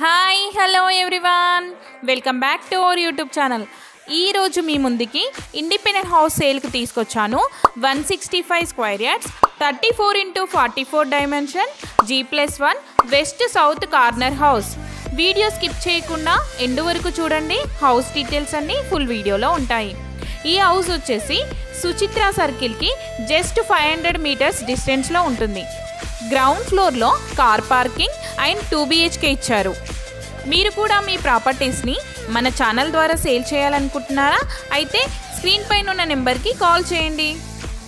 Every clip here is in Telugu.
Hi hello everyone, welcome back to our YouTube channel. ఈరోజు మీ ముందుకి ఇండిపెండెంట్ హౌస్ సేల్కి తీసుకొచ్చాను. 165 square yards, 34x44 dimension, G+1 west south corner house. Video skip చేయకుండా ఎండ్ వరకు చూడండి. హౌస్ డీటెయిల్స్ అన్నీ ఫుల్ వీడియోలో ఉంటాయి. ఈ హౌస్ వచ్చేసి సుచిత్ర సర్కిల్కి జస్ట్ 500 మీటర్స్ డిస్టెన్స్లో ఉంటుంది. గ్రౌండ్ ఫ్లోర్లో కార్ పార్కింగ్ అండ్ 2 BHK ఇచ్చారు. మీరు కూడా మీ ప్రాపర్టీస్ని మన ఛానల్ ద్వారా సేల్ చేయాలనుకుంటున్నారా? అయితే స్క్రీన్ పైన ఉన్న నెంబర్కి కాల్ చేయండి.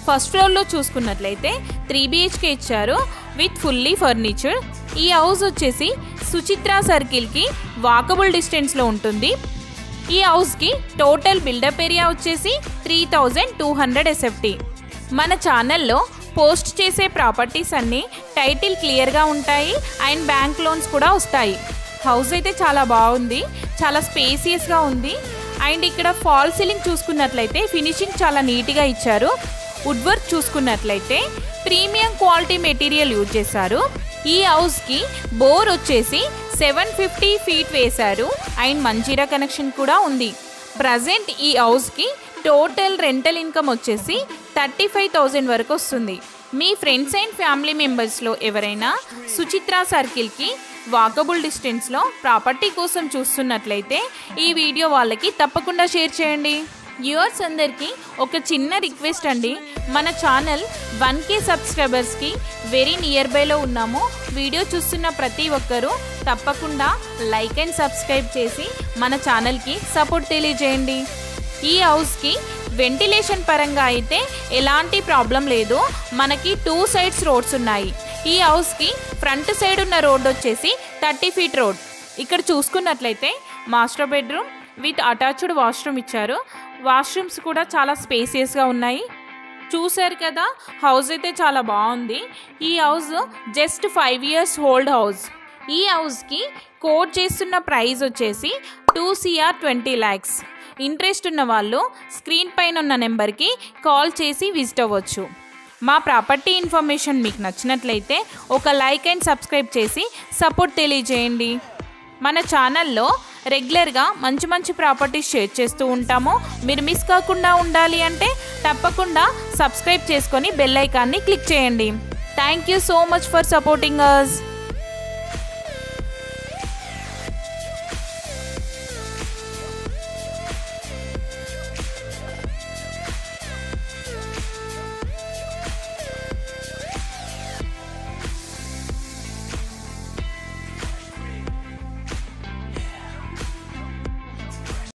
ఫస్ట్ ఫ్లోర్లో చూసుకున్నట్లయితే 3 BHK ఇచ్చారు విత్ ఫుల్లీ ఫర్నిచర్. ఈ హౌస్ వచ్చేసి సుచిత్ర సర్కిల్కి వాకబుల్ డిస్టెన్స్లో ఉంటుంది. ఈ హౌస్కి టోటల్ బిల్డప్ ఏరియా వచ్చేసి 3200 SFT. మన ఛానల్లో పోస్ట్ చేసే ప్రాపర్టీస్ అన్నీ టైటిల్ క్లియర్గా ఉంటాయి అండ్ బ్యాంక్ లోన్స్ కూడా వస్తాయి. హౌస్ అయితే చాలా బాగుంది, చాలా స్పేసియస్గా ఉంది. అండ్ ఇక్కడ ఫాల్ సీలింగ్ చూసుకున్నట్లయితే ఫినిషింగ్ చాలా నీట్గా ఇచ్చారు. వుడ్ వర్క్ చూసుకున్నట్లయితే ప్రీమియం క్వాలిటీ మెటీరియల్ యూజ్ చేశారు. ఈ హౌస్కి బోర్ వచ్చేసి 750 ఫీట్ వేశారు అండ్ మంజీరా కనెక్షన్ కూడా ఉంది. ప్రజెంట్ ఈ హౌస్కి టోటల్ రెంటల్ ఇన్కమ్ వచ్చేసి 35,000 వరకు వస్తుంది. మీ ఫ్రెండ్స్ అండ్ ఫ్యామిలీ మెంబర్స్లో ఎవరైనా సుచిత్ర సర్కిల్కి వాకబుల్ డిస్టెన్స్లో ప్రాపర్టీ కోసం చూస్తున్నట్లయితే ఈ వీడియో వాళ్ళకి తప్పకుండా షేర్ చేయండి. వ్యూవర్స్ అందరికీ ఒక చిన్న రిక్వెస్ట్ అండి, మన ఛానల్ 1K సబ్స్క్రైబర్స్కి వెరీ నియర్ బైలో ఉన్నాము. వీడియో చూస్తున్న ప్రతి ఒక్కరూ తప్పకుండా లైక్ అండ్ సబ్స్క్రైబ్ చేసి మన ఛానల్కి సపోర్ట్ తెలియజేయండి. ఈ హౌస్కి వెంటిలేషన్ పరంగా అయితే ఎలాంటి ప్రాబ్లం లేదు. మనకి 2 సైడ్స్ రోడ్స్ ఉన్నాయి. ఈ హౌస్కి ఫ్రంట్ సైడ్ ఉన్న రోడ్ వచ్చేసి 30 ఫీట్ రోడ్. ఇక్కడ చూసుకున్నట్లయితే master bedroom with attached washroom ఇచ్చారు. వాష్రూమ్స్ కూడా చాలా స్పేసియస్గా ఉన్నాయి. చూసారు కదా, హౌస్ అయితే చాలా బాగుంది. ఈ house just 5 years old house. ఈ హౌస్కి కోట్ చేస్తున్న ప్రైస్ వచ్చేసి 2 CR 20 lakhs. ఇంట్రెస్ట్ ఉన్న వాళ్ళు స్క్రీన్ పైన ఉన్న నెంబర్కి కాల్ చేసి విజిట్ అవ్వచ్చు. మా ప్రాపర్టీ ఇన్ఫర్మేషన్ మీకు నచ్చినట్లయితే ఒక లైక్ అండ్ సబ్స్క్రైబ్ చేసి సపోర్ట్ తెలియజేయండి. మన ఛానల్లో రెగ్యులర్గా మంచి మంచి ప్రాపర్టీస్ షేర్ చేస్తూ ఉంటాము. మీరు మిస్ కాకుండా ఉండాలి అంటే తప్పకుండా సబ్స్క్రైబ్ చేసుకొని బెల్ ఐకాన్ని క్లిక్ చేయండి. Thank you so much for supporting us.